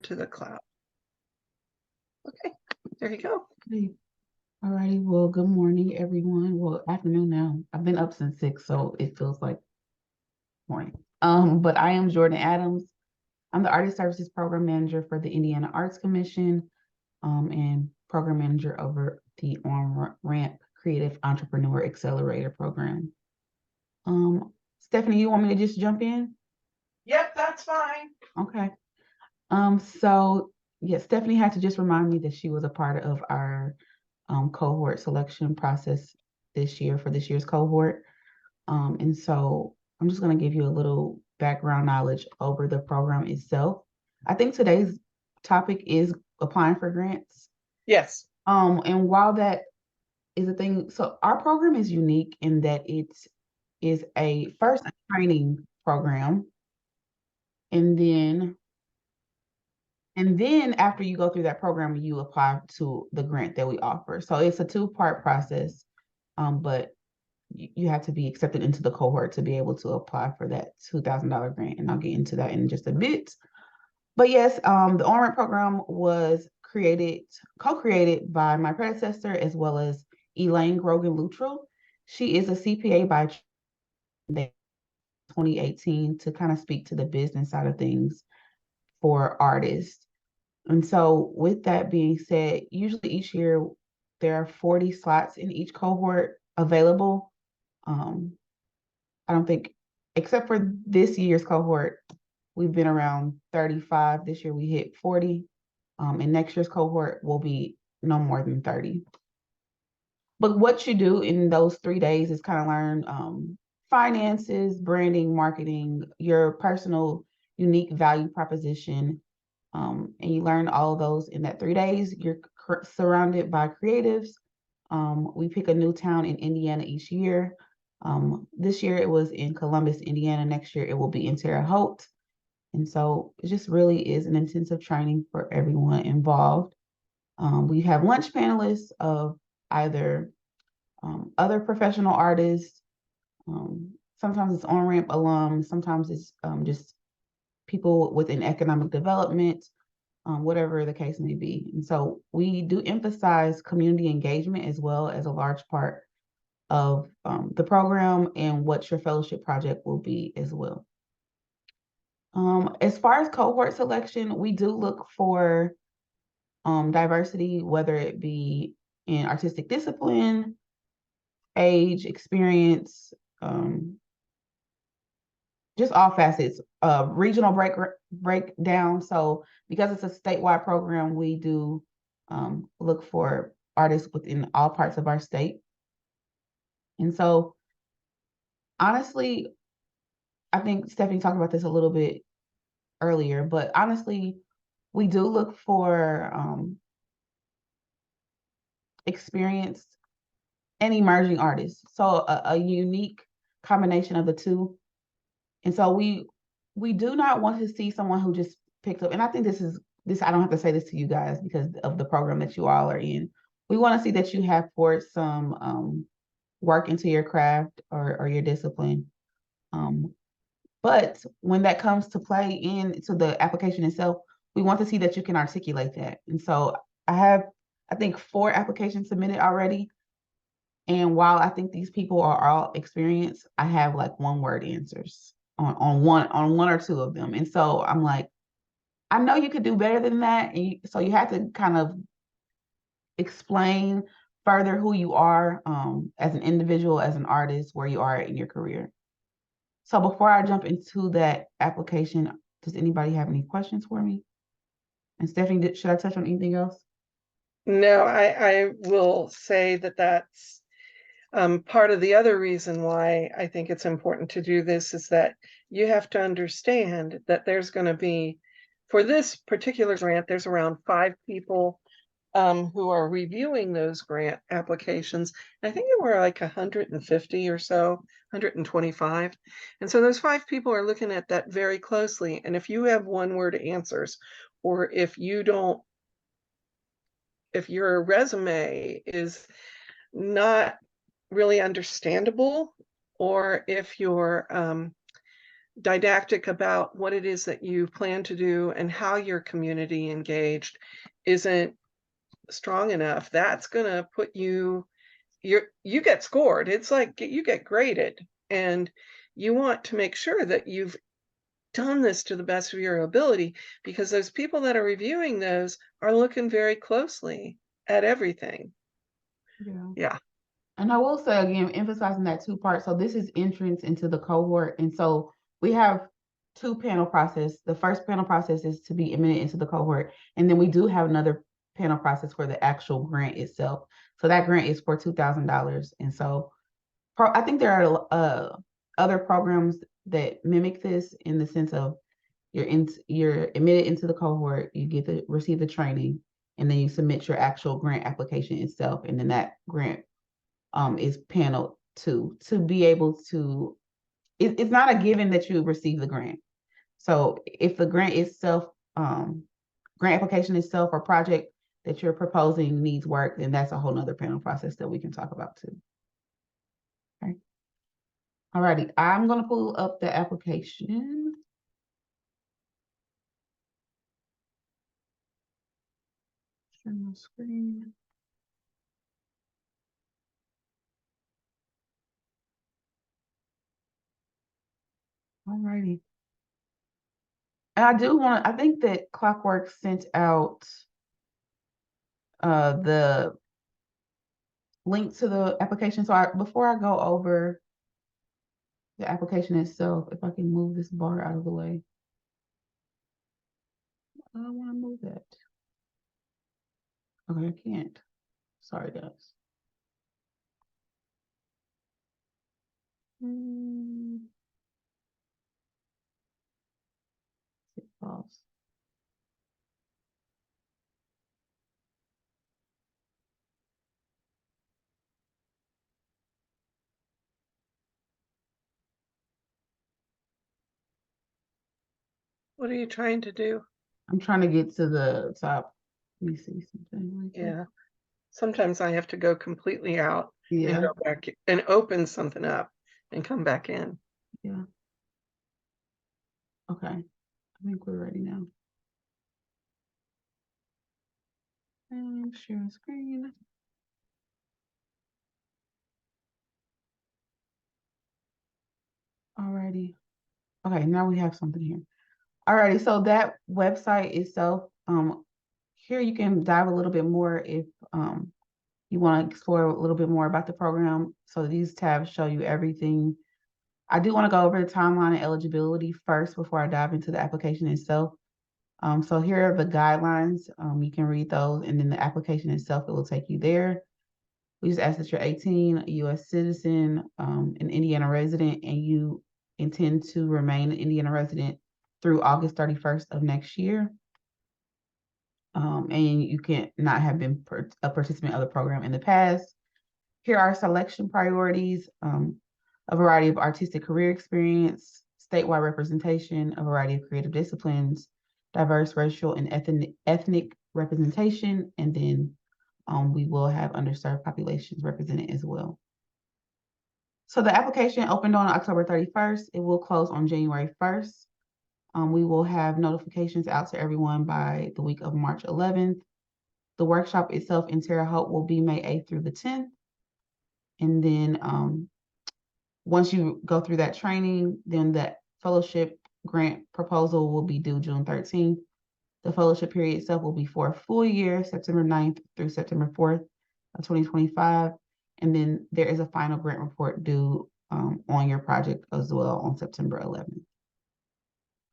to the cloud. Okay, there you go. Okay. All righty. Well, good morning, everyone. Well, afternoon now. I've been up since 6, so it feels like morning. But I am Jordan Adams. I'm the Artist Services Program Manager for the Indiana Arts Commission, and Program Manager over the On-Ramp Creative Entrepreneur Accelerator Program. Stephanie, you want me to just jump in? Yep, that's fine. Okay. So yeah, Stephanie had to just remind me that she was a part of our cohort selection process this year for this year's cohort. And so I'm just going to give you a little background knowledge over the program itself. I think today's topic is applying for grants. Yes. And while that is a thing, so our program is unique in that it is a training program, and then after you go through that program, you apply to the grant that we offer. So it's a two-part process, but you have to be accepted into the cohort to be able to apply for that $2,000 grant. And I'll get into that in just a bit. But yes, the On-Ramp program was co-created by my predecessor, as well as Elaine Grogan Luttrell. She is a CPA by 2018 to kind of speak to the business side of things for artists. And so with that being said, usually each year there are 40 slots in each cohort available. I don't think, except for this year's cohort, we've been around 35. This year we hit 40. And next year's cohort will be no more than 30. But what you do in those 3 days is kind of learn finances, branding, marketing, your personal unique value proposition. And you learn all of those in that 3 days. You're surrounded by creatives. We pick a new town in Indiana each year. This year it was in Columbus, Indiana. Next year it will be in Terre Haute. And so it just really is an intensive training for everyone involved. We have lunch panelists of either other professional artists. Sometimes it's on-ramp alums. Sometimes it's just people within economic development, whatever the case may be. And so we do emphasize community engagement as well as a large part of the program and what your fellowship project will be as well. As far as cohort selection, we do look for diversity, whether it be in artistic discipline, age, experience, just all facets. Regional breakdown. So because it's a statewide program, we do look for artists within all parts of our state. And so honestly, I think Stephanie talked about this a little bit earlier, but honestly, we do look for experienced and emerging artists. So a unique combination of the two. And so we do not want to see someone who just picks up, and I think this, I don't have to say this to you guys because of the program that you all are in. We want to see that you have poured some work into your craft or your discipline. But when that comes to play into the application itself, we want to see that you can articulate that. And so I have, I think, 4 applications submitted already. And while I think these people are all experienced, I have like one word answers on one or two of them. And so I'm like, I know you could do better than that. And so you have to kind of explain further who you are as an individual, as an artist, where you are in your career. So before I jump into that application, does anybody have any questions for me? And Stephanie, should I touch on anything else? No, I will say that that's part of the other reason why I think it's important to do this is that you have to understand that there's going to be, for this particular grant, there's around 5 people who are reviewing those grant applications. I think there were like 150 or so, 125. And so those 5 people are looking at that very closely. And if you have one word answers, or if you don't, if your resume is not really understandable, or if your didactic about what it is that you plan to do and how you're community engaged isn't strong enough, that's gonna put you get scored. It's like you get graded, and you want to make sure that you've done this to the best of your ability, because those people that are reviewing those are looking very closely at everything. Yeah. Yeah. And I will say again, emphasizing that two parts. So this is entrance into the cohort. And so we have two panel process. The first panel process is to be admitted into the cohort. And then we do have another panel process for the actual grant itself. So that grant is for $2,000. And so I think there are other programs that mimic this in the sense of you're admitted into the cohort, you get to receive the training, and then you submit your actual grant application itself. And then that grant is panel two to be able to, it's not a given that you receive the grant. So if the grant itself, grant application itself or project that you're proposing needs work, then that's a whole nother panel process that we can talk about too. Okay. Alrighty, I'm gonna pull up the application. Share my screen. Alrighty. And I think that Clockwork sent out the link to the application. So before I go over the application itself, if I can move this bar out of the way. I don't want to move that. Okay, I can't. Sorry, guys. Pause. What are you trying to do? I'm trying to get to the top. Let me see something. Yeah. Sometimes I have to go completely out and Yeah, go back and open something up and come back in. yeah. Okay. I think we're ready now. And share screen. Alrighty. Okay, now we have something here. Alrighty, so that website itself, here you can dive a little bit more if you want to explore a little bit more about the program. So these tabs show you everything. I do want to go over the timeline and eligibility first before I dive into the application itself. So here are the guidelines. You can read those, and then the application itself, it will take you there. We just ask that you're 18, a U.S. citizen, an Indiana resident, and you intend to remain an Indiana resident through August 31st of next year. And you can not have been a participant of the program in the past. Here are selection priorities, a variety of artistic career experience, statewide representation, a variety of creative disciplines, diverse racial and ethnic representation, and then we will have underserved populations represented as well. So the application opened on October 31st. It will close on January 1st. We will have notifications out to everyone by the week of March 11th. The workshop itself in Terre Haute will be May 8th through the 10th. And then once you go through that training, then the fellowship grant proposal will be due June 13th. The fellowship period itself will be for a full year, September 9th through September 4th of 2025. And then there is a final grant report due on your project as well on September 11th.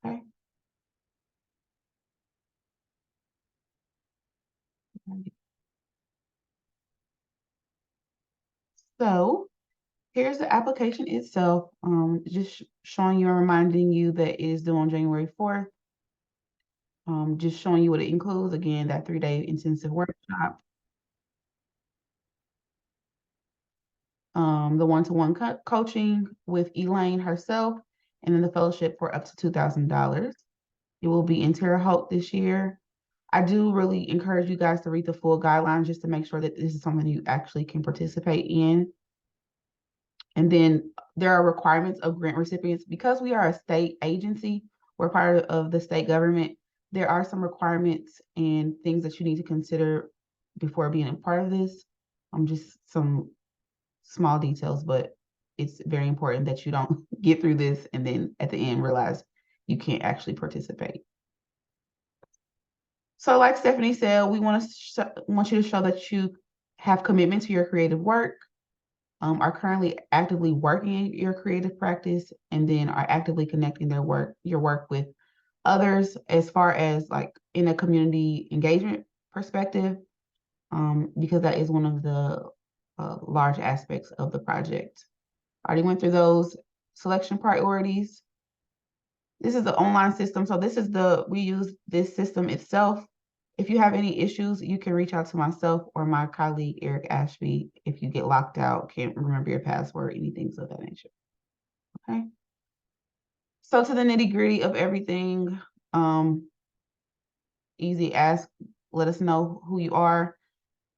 Okay. So here's the application itself, just showing you and reminding you that it is due on January 4th. Just showing you what it includes. Again, that 3-day intensive workshop, the one-to-one coaching with Elaine herself, and then the fellowship for up to $2,000. It will be in Terre Haute this year. I do really encourage you guys to read the full guidelines just to make sure that this is something you actually can participate in. And then there are requirements of grant recipients. Because we are a state agency, we're part of the state government, there are some requirements and things that you need to consider before being a part of this. Just some small details, but it's very important that you don't get through this and then at the end realize you can't actually participate. So like Stephanie said, we want you to show that you have commitment to your creative work, are currently actively working in your creative practice, and then are actively connecting your work with others as far as like in a community engagement perspective, because that is one of the large aspects of the project. I already went through those selection priorities. This is the online system. So we use this system itself. If you have any issues, you can reach out to myself or my colleague, Eric Ashby, if you get locked out, can't remember your password, anything of that nature. Okay. So to the nitty gritty of everything, easy ask, let us know who you are.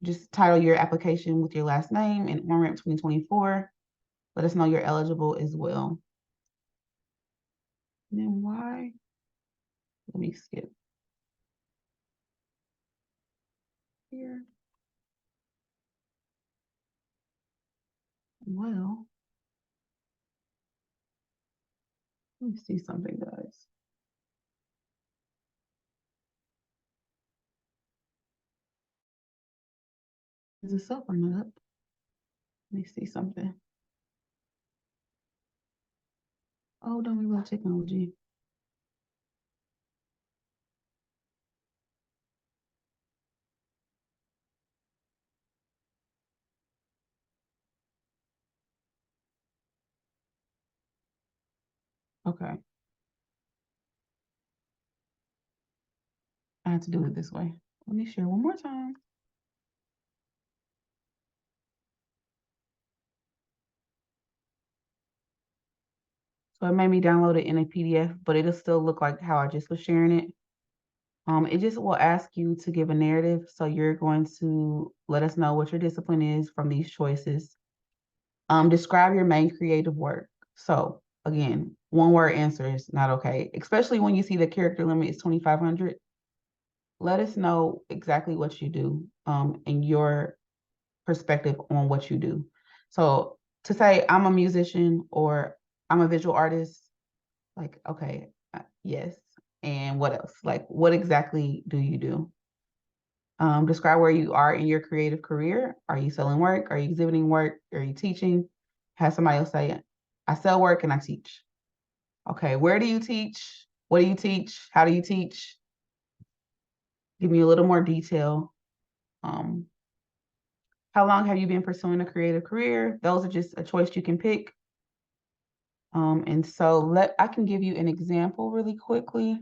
Just title your application with your last name and OnRamp 2024. Let us know you're eligible as well. And then why? Let me skip here. Well, let me see something, guys. Is this up or not? Let me see something. Oh, don't we love technology? Okay. I have to do it this way. Let me share one more time. So it made me download it in a PDF, but it'll still look like how I just was sharing it. It just will ask you to give a narrative. So you're going to let us know what your discipline is from these choices. Describe your main creative work. So again, one word answer is not okay, especially when you see the character limit is 2,500. Let us know exactly what you do, and your perspective on what you do. So to say I'm a musician or I'm a visual artist, like, okay, yes. And what else? Like, what exactly do you do? Describe where you are in your creative career. Are you selling work? Are you exhibiting work? Are you teaching? Have somebody else say, I sell work and I teach. Okay, where do you teach? What do you teach? How do you teach? Give me a little more detail. Um, how long have you been pursuing a creative career? Those are just a choice you can pick. And so I can give you an example really quickly.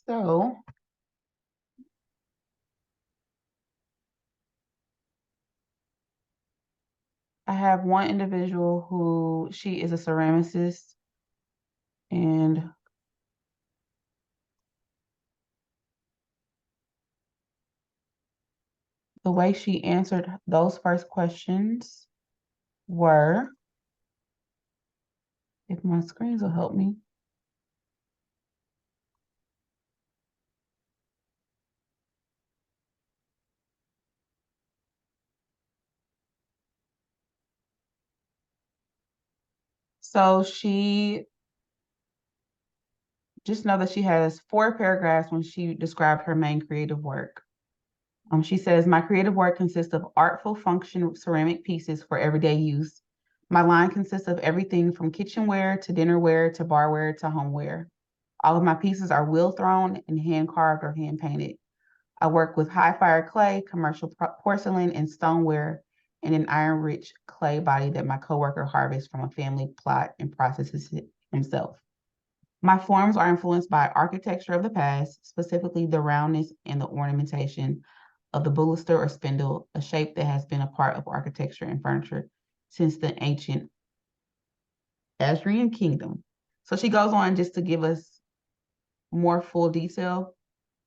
So I have one individual who she is a ceramicist, and the way she answered those first questions were, if my screens will help me. So she just know that she has 4 paragraphs when she described her main creative work. She says, my creative work consists of artful function ceramic pieces for everyday use. My line consists of everything from kitchenware to dinnerware to barware to homeware. All of my pieces are wheel thrown and hand carved or hand painted. I work with high fire clay, commercial porcelain, and stoneware in an iron rich clay body that my coworker harvests from a family plot and processes it himself. My forms are influenced by architecture of the past, specifically the roundness and the ornamentation of the baluster or spindle, a shape that has been a part of architecture and furniture since the ancient Assyrian kingdom. So she goes on just to give us more full detail.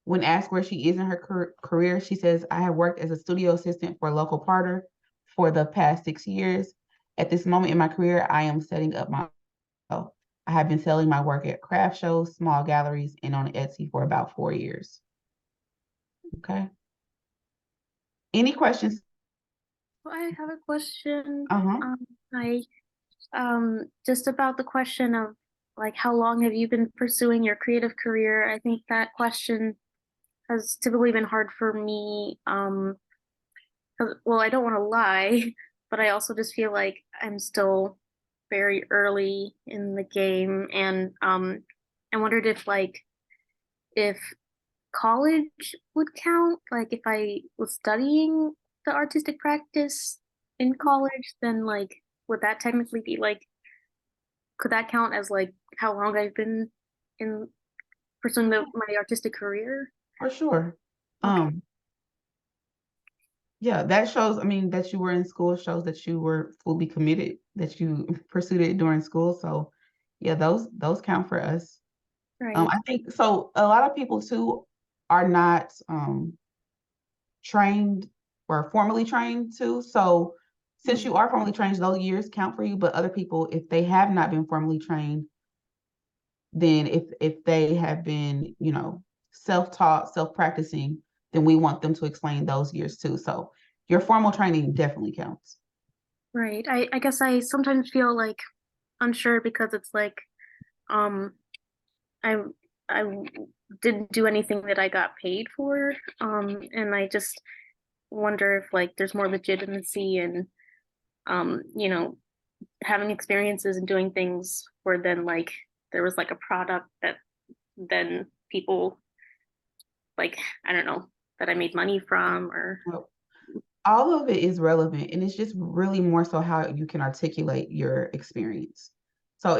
When asked where she is in her career, she says, I have worked as a studio assistant for a local parter for the past 6 years. At this moment in my career, I am setting up my show. I have been selling my work at craft shows, small galleries, and on Etsy for about 4 years. Okay. Any questions? I have a question. Uh-huh. I just about the question of like how long have you been pursuing your creative career? I think that question has typically been hard for me. 'Cause, well, I don't want to lie, but I also just feel like I'm still very early in the game, and I wondered if college would count, like if I was studying the artistic practice in college, then like would that technically be like could that count as like how long I've been in pursuing my artistic career? For sure. Okay. Yeah, that shows, I mean, that you were in school shows that you were fully committed, that you pursued it during school. So yeah, those count for us. Right. I think so a lot of people too are not trained or formally trained too. So since you are formally trained, those years count for you, but other people, if they have not been formally trained, then if they have been, self-taught, self-practicing, then we want them to explain those years too. So your formal training definitely counts. Right. I guess I sometimes feel like unsure because it's like um I I didn't do anything that I got paid for. And I just wonder if like there's more legitimacy in having experiences and doing things where then like there was like a product that then people like I don't know that I made money from or Well, all of it is relevant, and it's just really more so how you can articulate your experience. So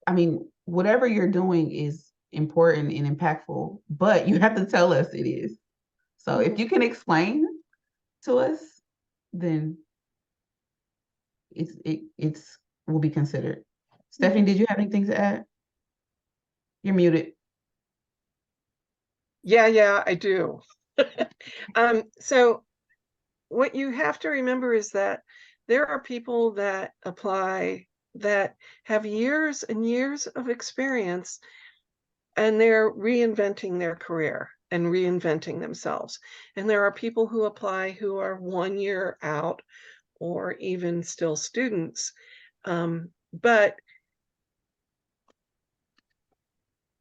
I mean, whatever you're doing is important and impactful, but you have to tell us it is. So if you can explain to us, then it's will be considered. Stephanie, did you have anything to add? You're muted. Yeah, I do. So what you have to remember is that there are people that apply that have years and years of experience, and they're reinventing their career and reinventing themselves. And there are people who apply who are 1 year out or even still students. But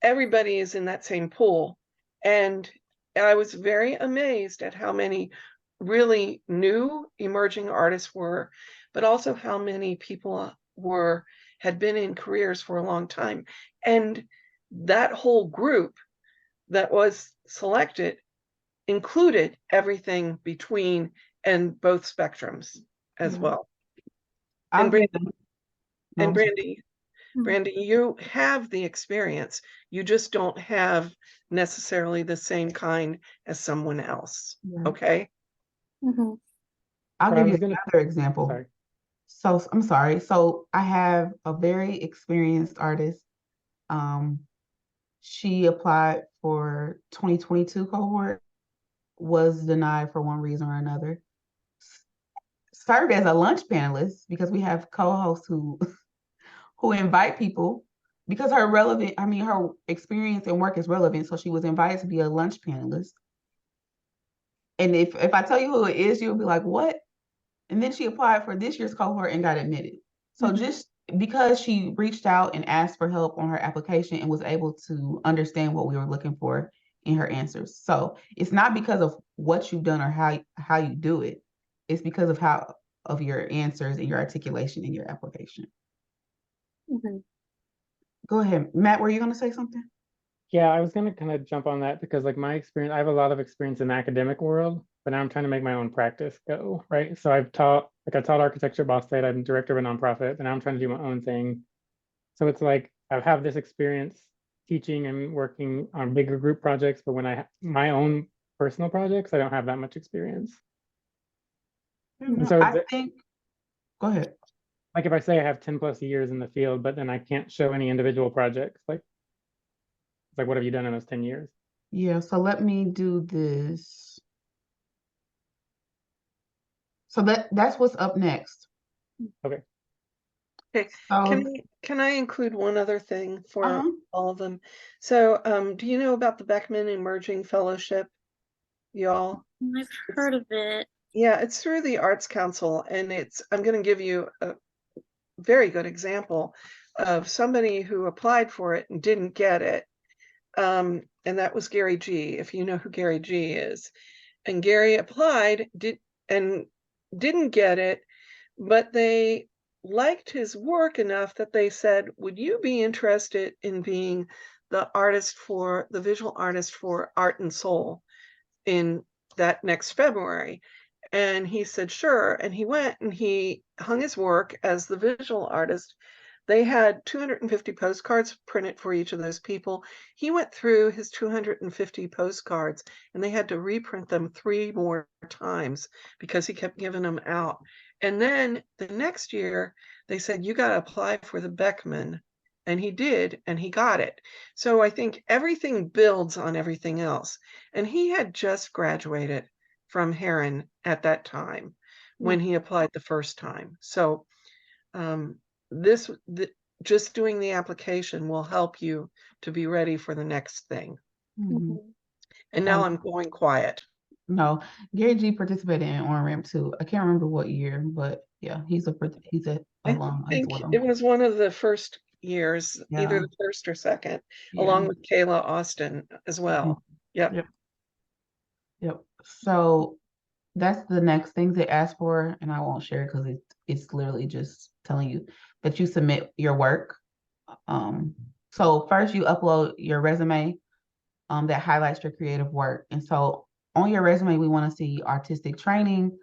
everybody is in that same pool. And I was very amazed at how many really new emerging artists were, but also how many people had been in careers for a long time. And that whole group that was selected included everything between and both spectrums as well. I'll And give Brandy, them. and No, Brandy, you have the experience. You just don't have necessarily the same kind as someone else. yeah. Okay? Mhm. I'll But I give you was gonna, another example. sorry. So I'm sorry. So I have a very experienced artist. Um, she applied for 2022 cohort, was denied for one reason or another. Served as a lunch panelist because we have co-hosts who who invite people because her experience and work is relevant. So she was invited to be a lunch panelist. And if I tell you who it is, you'll be like, what? And then she applied for this year's cohort and got admitted. So just because she reached out and asked for help on her application and was able to understand what we were looking for in her answers. So it's not because of what you've done or how you do it. It's because of your answers and your articulation in your application. Mhm. Go ahead. Matt, were you going to say something? Yeah, I was gonna kind of jump on that because like my experience, I have a lot of experience in the academic world, but now I'm trying to make my own practice go, right? So I taught architecture at Boston State, I'm director of a nonprofit, and now I'm trying to do my own thing. So it's like I have this experience teaching and working on bigger group projects, but when my own personal projects, I don't have that much experience. And so I think, go ahead. like if I say I have 10 plus years in the field, but then I can't show any individual projects, like It's like, what have you done in those 10 years? Yeah, so let me do this. So that's what's up next. Okay. Okay, So, can I include one other thing for uh-huh. all of them? So, do you know about the Beckman Emerging Fellowship, y'all? I've heard of it. Yeah, it's through the Arts Council, and I'm going to give you a very good example of somebody who applied for it and didn't get it. And that was Gary G, if you know who Gary G is. And Gary applied, and didn't get it, but they liked his work enough that they said, would you be interested in being the visual artist for Art and Soul in that next February? And he said, sure. And he went and he hung his work as the visual artist. They had 250 postcards printed for each of those people. He went through his 250 postcards and they had to reprint them 3 more times because he kept giving them out. And then the next year, they said, you got to apply for the Beckman. And he did, and he got it. So I think everything builds on everything else. And he had just graduated from Heron at that time when he applied the first time. So just doing the application will help you to be ready for the next thing. Mhm. And now I'm going quiet. No, Gary G participated in On Ramp too. I can't remember what year, but yeah, he's a I alum as think well. it was one of the first years, either Yeah, the first or second, yeah. along with Kayla Austin as well. Yep. Yep. Yep. So that's the next things they ask for, and I won't share because it's literally just telling you that you submit your work. So first you upload your resume that highlights your creative work. And so on your resume, we want to see artistic training,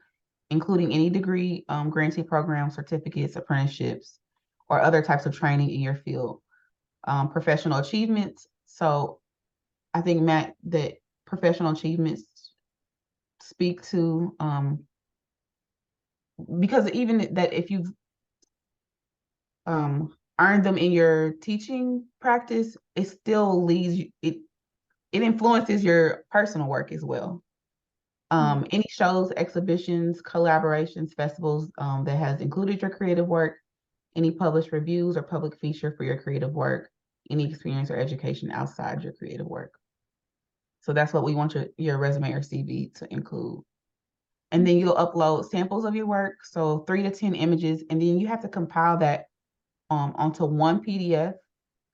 including any degree, grantee programs, certificates, apprenticeships, or other types of training in your field. Professional achievements. So I think, Matt, that professional achievements speak to, because even that if you've earned them in your teaching practice, it still it influences your personal work as well. Any shows, exhibitions, collaborations, festivals that has included your creative work, any published reviews or public feature for your creative work, any experience or education outside your creative work. So that's what we want your resume or CV to include. And then you'll upload samples of your work, so 3 to 10 images, and then you have to compile that onto one PDF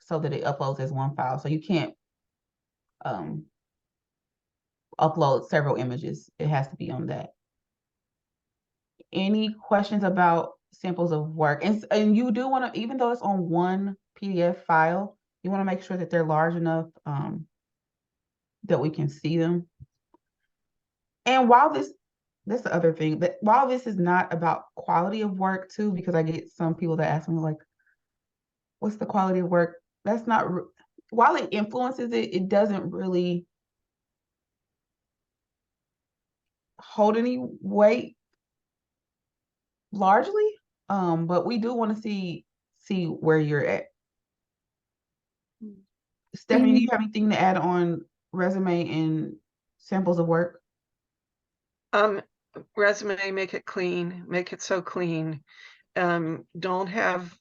so that it uploads as one file. So you can't upload several images. It has to be on that. Any questions about samples of work? And you do want to, even though it's on one PDF file, you want to make sure that they're large enough that we can see them. And that's the other thing, that while this is not about quality of work too, because I get some people that ask me like, what's the quality of work? That's not, while it influences it, it doesn't really hold any weight largely. But we do want to see where you're at. Stephanie, do you have anything to add on resume and samples of work? Resume, make it clean, make it so clean. Don't have,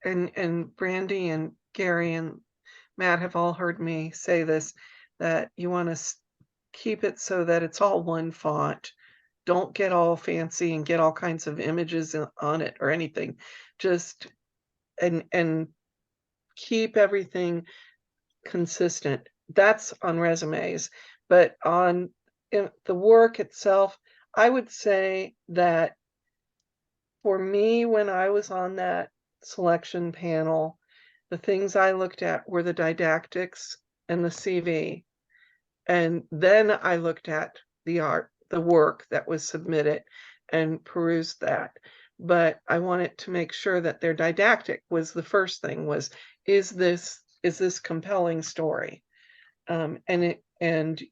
and Brandy and Gary and Matt have all heard me say this, that you want to keep it so that it's all one font. Don't get all fancy and get all kinds of images on it or anything. Just and keep everything consistent. That's on resumes, but on the work itself, I would say that for me, when I was on that selection panel, the things I looked at were the didactics and the CV. And then I looked at the work that was submitted and perused that. But I wanted to make sure that their didactic was the first thing, was, is this compelling story? And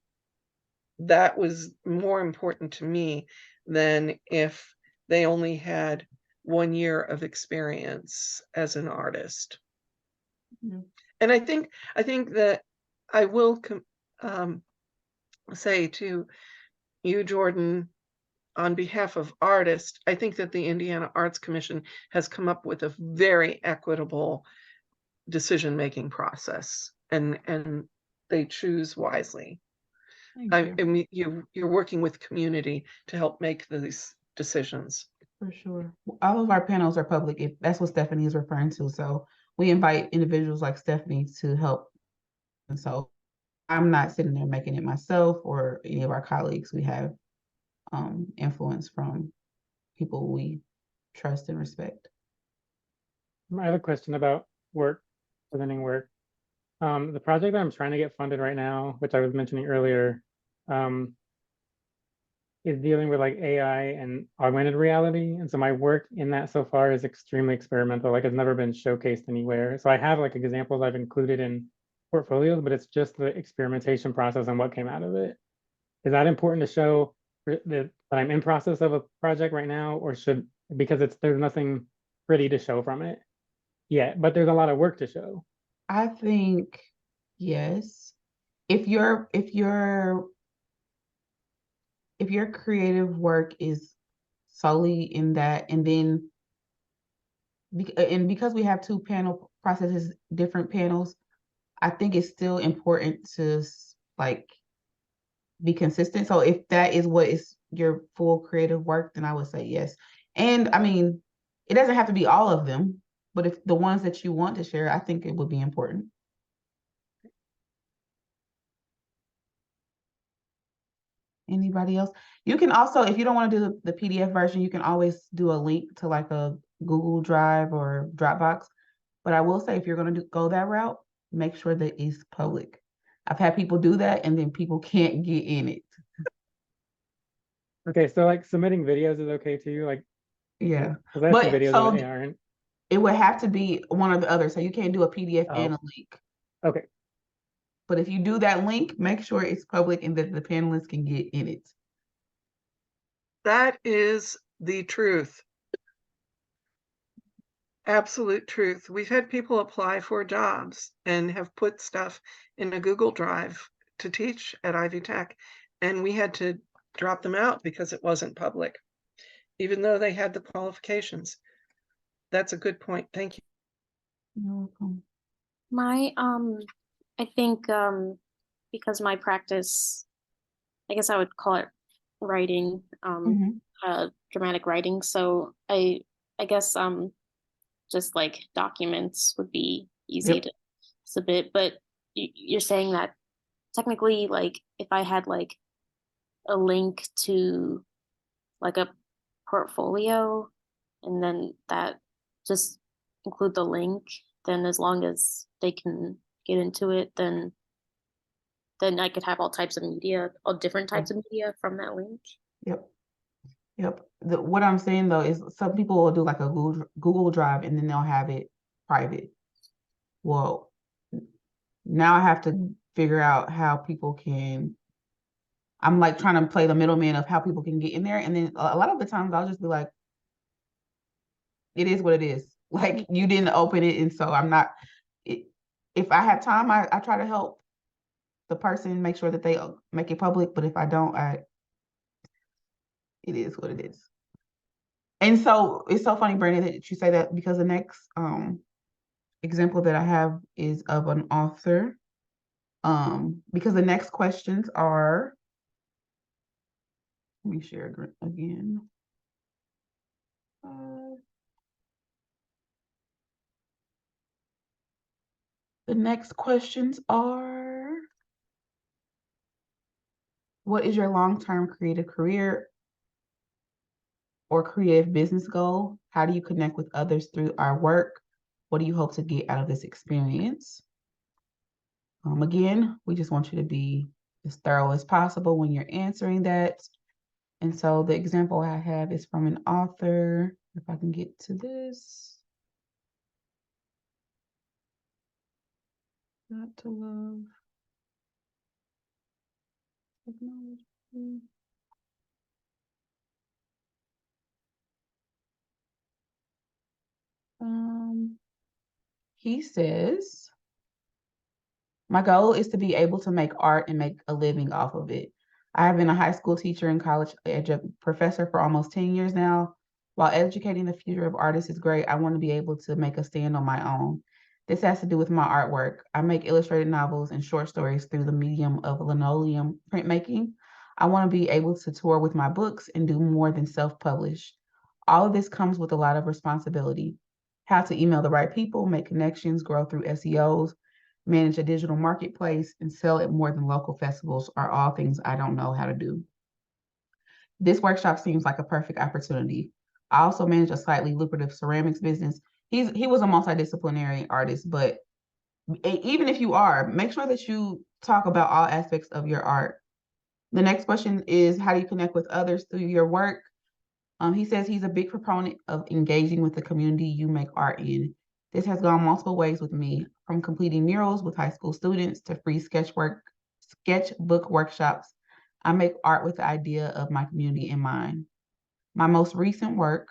that was more important to me than if they only had 1 year of experience as an artist. Mhm. And I think that I will say to you, Jordan, on behalf of artists, I think that the Indiana Arts Commission has come up with a very equitable decision-making process, and they choose wisely. Thank you. I mean, you're working with community to help make these decisions. For sure. All of our panels are public. If that's what Stephanie is referring to. So we invite individuals like Stephanie to help. And so I'm not sitting there making it myself or any of our colleagues. We have influence from people we trust and respect. I have a question about work, presenting work. The project that I'm trying to get funded right now, which I was mentioning earlier, is dealing with like AI and augmented reality. And so my work in that so far is extremely experimental, like it's never been showcased anywhere. So I have like examples I've included in portfolios, but it's just the experimentation process and what came out of it. Is that important to show that I'm in process of a project right now, or should, because there's nothing pretty to show from it yet, but there's a lot of work to show. I think yes. If your creative work is solely in that, and then because we have two panel processes, different panels, I think it's still important to like be consistent. So if that is what is your full creative work, then I would say yes. And I mean, it doesn't have to be all of them, but if the ones that you want to share, I think it would be important. Anybody else? You can also, if you don't want to do the PDF version, you can always do a link to like a Google Drive or Dropbox. But I will say, if you're going to go that route, make sure that it's public. I've had people do that and then people can't get in it. Okay, so like submitting videos is okay too, like, Yeah. because I have some But videos so of AR and it would have to be one or the other. So you can't do a PDF and a link. okay. But if you do that link, make sure it's public and that the panelists can get in it. That is the truth. Absolute truth. We've had people apply for jobs and have put stuff in a Google Drive to teach at Ivy Tech, and we had to drop them out because it wasn't public, even though they had the qualifications. That's a good point. Thank you. You're welcome. My I think because my practice, I guess I would call it writing, dramatic writing. So I guess just like documents would be easy Yep. to submit, but you're saying that technically, like if I had like a link to like a portfolio and then that just include the link, then as long as they can get into it, then I could have all types of media, all different types of media from that link. Yep. Yep. What I'm saying though is some people will do like a Google Drive and then they'll have it private. Well, now I have to figure out how people can. I'm like trying to play the middleman of how people can get in there. And then a lot of the times I'll just be like, it is what it is. Like you didn't open it. And so I'm not, if I have time, I try to help the person make sure that they make it public. But if I don't, it is what it is. And so it's so funny, Brandon, that you say that, because the next example that I have is of an author. Because the next questions are, let me share again. The next questions are, what is your long-term creative career or creative business goal? How do you connect with others through our work? What do you hope to get out of this experience? Again, we just want you to be as thorough as possible when you're answering that. And so the example I have is from an author. If I can get to this. Not to love technology. He says, My goal is to be able to make art and make a living off of it. I have been a high school teacher and college professor for almost 10 years now. While educating the future of artists is great, I want to be able to make a stand on my own. This has to do with my artwork. I make illustrated novels and short stories through the medium of linoleum printmaking. I want to be able to tour with my books and do more than self-publish. All of this comes with a lot of responsibility. How to email the right people, make connections, grow through SEOs, manage a digital marketplace, and sell at more than local festivals are all things I don't know how to do. This workshop seems like a perfect opportunity. I also manage a slightly lucrative ceramics business. He was a multidisciplinary artist, but even if you are, make sure that you talk about all aspects of your art. The next question is, how do you connect with others through your work? He says he's a big proponent of engaging with the community you make art in. This has gone multiple ways with me, from completing murals with high school students to free sketchbook workshops. I make art with the idea of my community in mind. My most recent work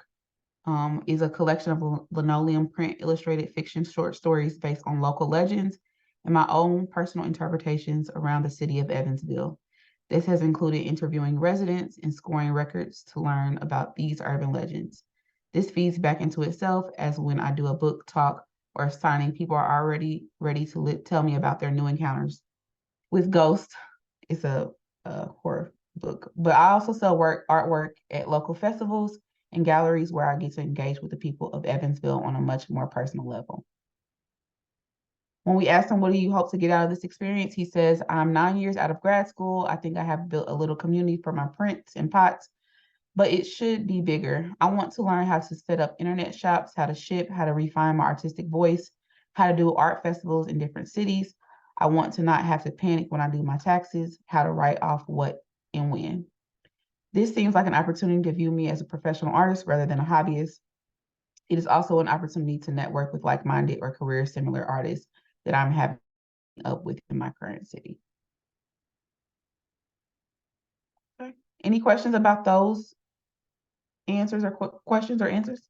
is a collection of linoleum print illustrated fiction short stories based on local legends and my own personal interpretations around the city of Evansville. This has included interviewing residents and scoring records to learn about these urban legends. This feeds back into itself, as when I do a book talk or signing, people are already ready to tell me about their new encounters with ghosts. It's a horror book, but I also sell artwork at local festivals and galleries where I get to engage with the people of Evansville on a much more personal level. When we asked him, what do you hope to get out of this experience? He says, I'm 9 years out of grad school. I think I have built a little community for my prints and pots, but it should be bigger. I want to learn how to set up internet shops, how to ship, how to refine my artistic voice, how to do art festivals in different cities. I want to not have to panic when I do my taxes, how to write off what and when. This seems like an opportunity to view me as a professional artist rather than a hobbyist. It is also an opportunity to network with like-minded or career-similar artists that I'm having up with in my current city. Okay. Any questions about those answers or questions or answers?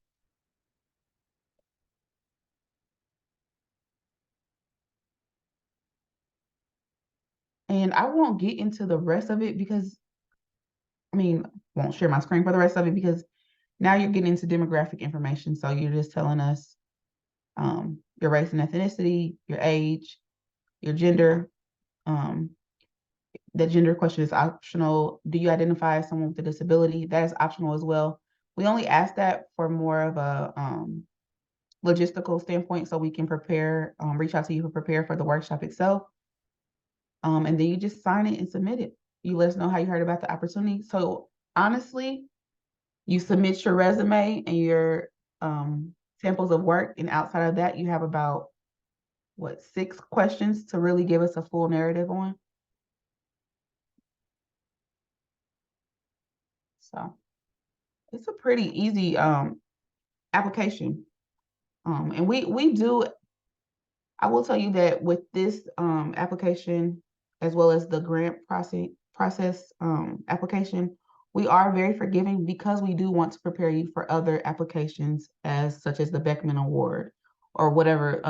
And I won't get into the rest of it because, won't share my screen for the rest of it because now you're getting into demographic information. So you're just telling us your race and ethnicity, your age, your gender. The gender question is optional. Do you identify as someone with a disability? That is optional as well. We only ask that for more of a logistical standpoint so we can prepare, reach out to you to prepare for the workshop itself. And then you just sign it and submit it. You let us know how you heard about the opportunity. So honestly, you submit your resume and your samples of work, and outside of that, you have about 6 questions to really give us a full narrative on. So it's a pretty easy application. And we do, I will tell you that with this application, as well as the grant process application, we are very forgiving because we do want to prepare you for other applications such as the Beckman Award or whatever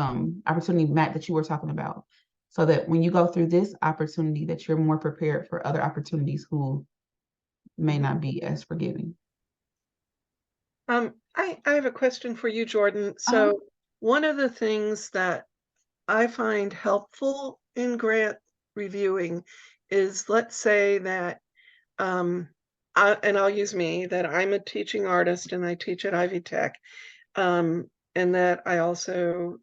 opportunity, Matt, that you were talking about. So that when you go through this opportunity, that you're more prepared for other opportunities who may not be as forgiving. I have a question for you, Jordan. So one of the things that I find helpful in grant reviewing is, let's say that, and I'll use me, that I'm a teaching artist and I teach at Ivy Tech, and that I also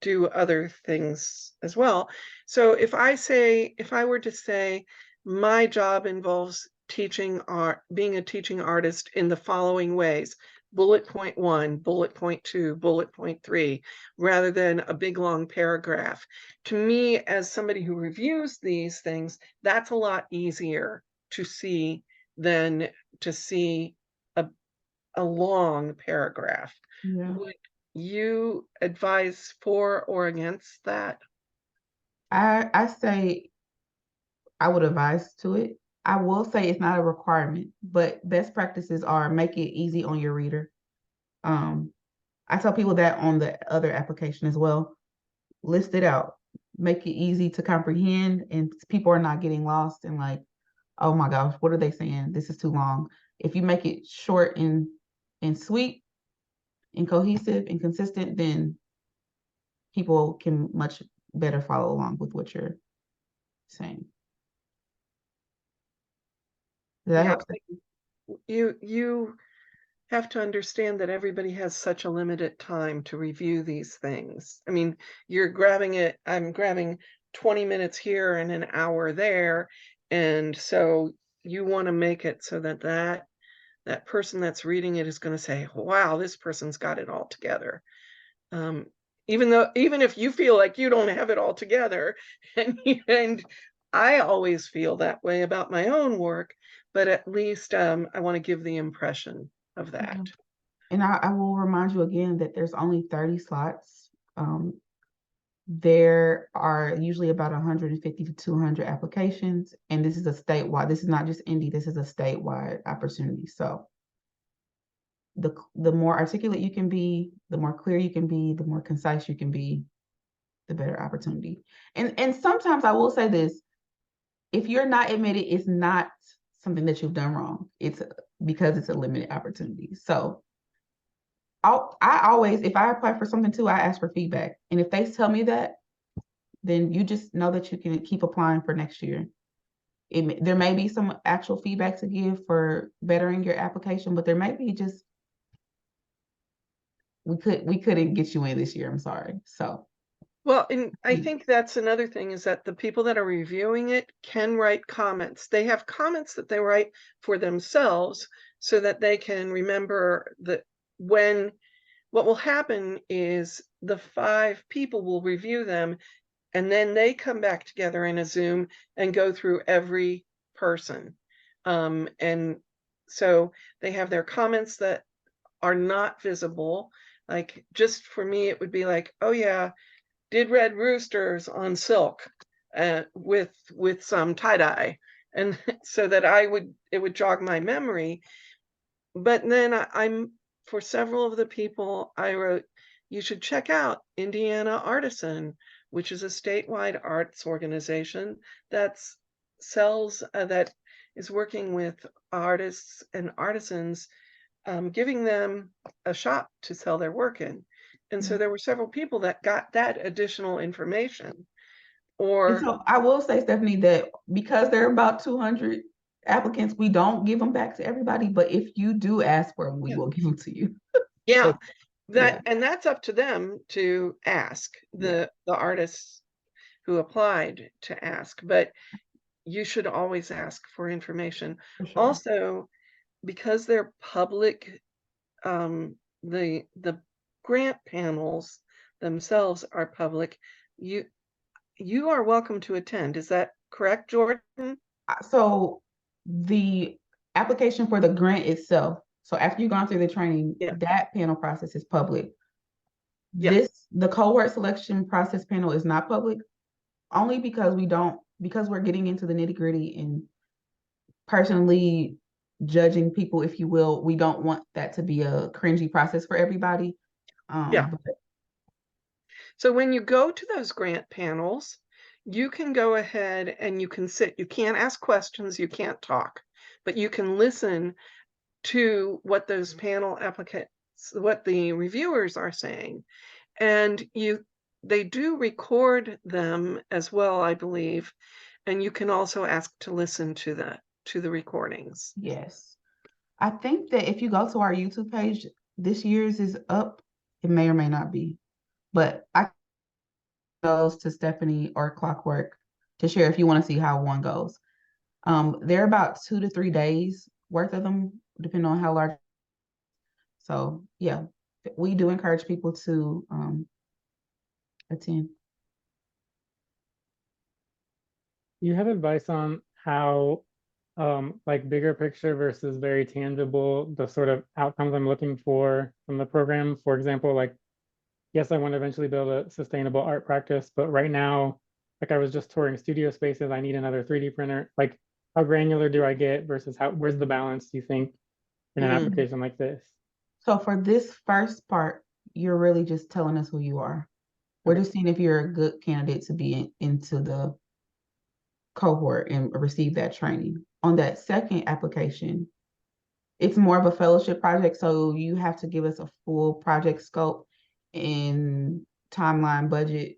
do other things as well. So if I were to say my job involves teaching art, being a teaching artist in the following ways: bullet point 1, bullet point 2, bullet point 3, rather than a big long paragraph. To me, as somebody who reviews these things, that's a lot easier to see than to see a long paragraph. Yeah. Would you advise for or against that? I say I would advise to it. I will say it's not a requirement, but best practices are make it easy on your reader. I tell people that on the other application as well. List it out. make it easy to comprehend and people are not getting lost and like, oh my gosh, what are they saying? This is too long. If you make it short and sweet and cohesive and consistent, then people can much better follow along with what you're saying. Does that Yeah, help? you have to understand that everybody has such a limited time to review these things. I mean, I'm grabbing 20 minutes here and an hour there. And so you want to make it so that that person that's reading it is going to say, wow, this person's got it all together. Um, even if you feel like you don't have it all together, and I always feel that way about my own work, but at least I want to give the impression of that. Yeah. And I will remind you again that there's only 30 slots. There are usually about 150 to 200 applications, and this is a statewide. This is not just Indy. This is a statewide opportunity. So the more articulate you can be, the more clear you can be, the more concise you can be, the better opportunity. And sometimes I will say this: if you're not admitted, it's not something that you've done wrong. It's because it's a limited opportunity. So I always, if I apply for something too, I ask for feedback. And if they tell me that, then you just know that you can keep applying for next year. There may be some actual feedback to give for bettering your application, but there may be just, we couldn't get you in this year. I'm sorry. So. Well, and I think that's another thing is that the people that are reviewing it can write comments. They have comments that they write for themselves so that they can remember that what will happen is the 5 people will review them and then they come back together in a Zoom and go through every person. And so they have their comments that are not visible. Like just for me, it would be like, oh yeah, did red roosters on silk with some tie-dye. And so that it would jog my memory. But then I'm for several of the people I wrote, you should check out Indiana Artisan, which is a statewide arts organization that that is working with artists and artisans, giving them a shop to sell their work in. And so there were several people that got that additional information. And so I will say, Stephanie, that because there are about 200 applicants, we don't give them back to everybody. But if you do ask for them, we will give them to you. Yeah, Yeah. and that's up to them to ask the artists who applied to ask. But you should always ask for information. For sure. Also, because they're public, the grant panels themselves are public. You are welcome to attend. Is that correct, Jordan? So the application for the grant itself, so after you've gone through the training, that panel process is public. The cohort selection process panel is not public, only because we're getting into the nitty-gritty and personally judging people, if you will. We don't want that to be a cringy process for everybody. So when you go to those grant panels, you can go ahead and you can sit. You can't ask questions, you can't talk, but you can listen to what those panel applicants, what the reviewers are saying. And they do record them as well, I believe. And you can also ask to listen to the recordings. Yes. I think that if you go to our YouTube page, this year's is up. It may or may not be, but I goes to Stephanie or Clockwork to share if you want to see how one goes. They're about 2 to 3 days worth of them, depending on how large. So yeah, we do encourage people to attend. You have advice on how like bigger picture versus very tangible, the sort of outcomes I'm looking for from the program? For example, like, yes, I want to eventually build a sustainable art practice, but right now, like I was just touring studio spaces, I need another 3D printer. Like, how granular do I get versus where's the balance, do you think, in an application like this? So for this first part, you're really just telling us who you are. We're just seeing if you're a good candidate to be into the cohort and receive that training. On that second application, it's more of a fellowship project, so you have to give us a full project scope and timeline, budget,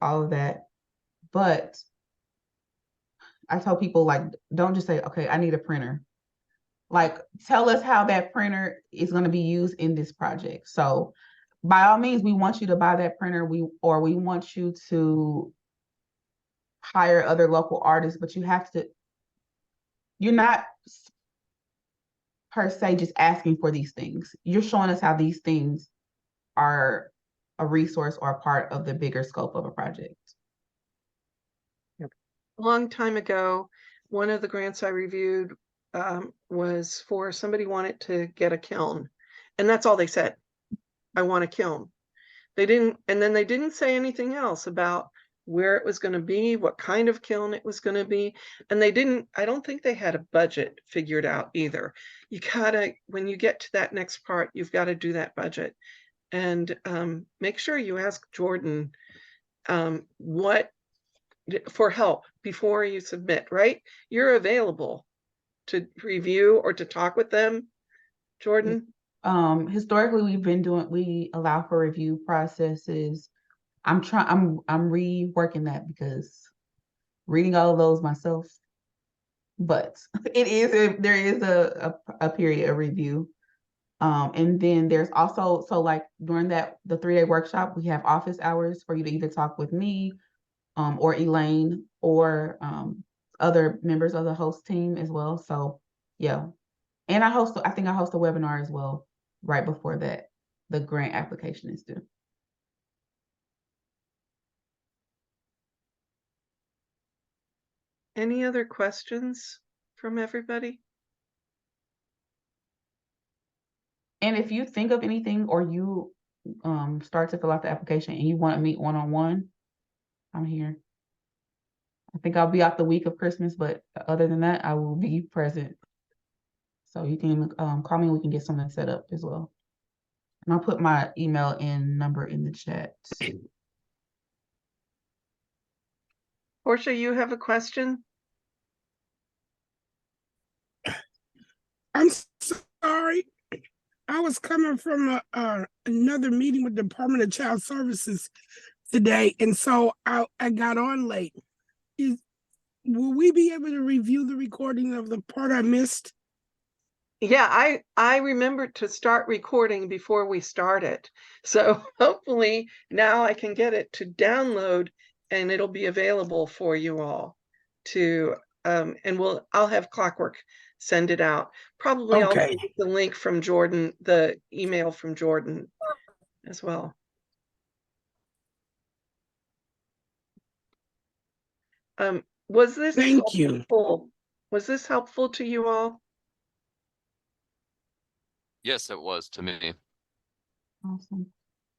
all of that. But I tell people, like, don't just say, okay, I need a printer. Like, tell us how that printer is going to be used in this project. So by all means, we want you to buy that printer. We want you to hire other local artists, but you're not per se just asking for these things. You're showing us how these things are a resource or a part of the bigger scope of a project. A long time ago, one of the grants I reviewed was for somebody wanted to get a kiln, and that's all they said. I want a kiln. They didn't say anything else about where it was going to be, what kind of kiln it was going to be. And I don't think they had a budget figured out either. You gotta, when you get to that next part, you've got to do that budget. And make sure you ask Jordan for help before you submit, right? You're available to review or to talk with them, Jordan? Historically, we allow for review processes. I'm reworking that because reading all of those myself, but there is a period of review. And then there's also, so like during the 3-day workshop, we have office hours for you to either talk with me, or Elaine, or other members of the host team as well. So yeah. And I think I host a webinar as well right before that the grant application is due. Any other questions from everybody? And if you think of anything, or you start to fill out the application and you want to meet one-on-one, I'm here. I think I'll be out the week of Christmas, but other than that, I will be present. So you can call me, we can get something set up as well. And I'll put my email and number in the chat. Portia, you have a question? I'm sorry. I was coming from another meeting with the Department of Child Services today, and so I got on late. Will we be able to review the recording of the part I missed? Yeah, I remembered to start recording before we started. So hopefully now I can get it to download and it'll be available for you all to and I'll have Clockwork send it out. Probably Okay. I'll send the link from Jordan, the email from Jordan as well. Was this Thank you. helpful? Was this helpful to you all? Yes, it was to me. Awesome.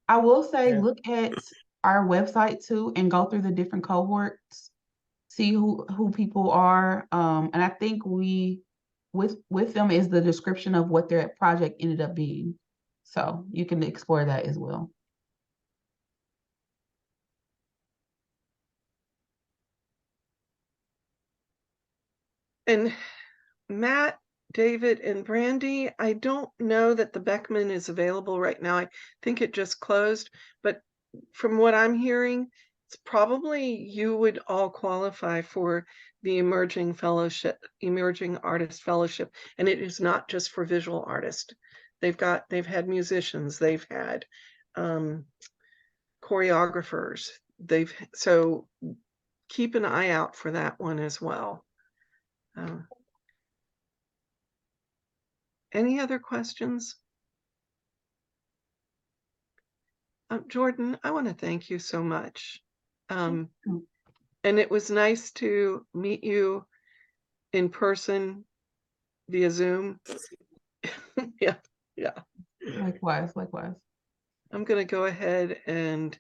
I will say, Yeah. look at our website too and go through the different cohorts, see who people are. And I think with them is the description of what their project ended up being. So you can explore that as well. And Matt, David, and Brandy, I don't know that the Beckman is available right now. I think it just closed, but from what I'm hearing, it's probably you would all qualify for the Emerging Artist Fellowship. And it is not just for visual artists. They've had musicians, they've had choreographers, so keep an eye out for that one as well. Any other questions? Jordan, I want to thank you so much. And it was nice to meet you in person via Zoom. Yeah. Likewise. I'm going to go ahead and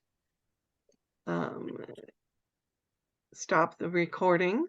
stop the recording.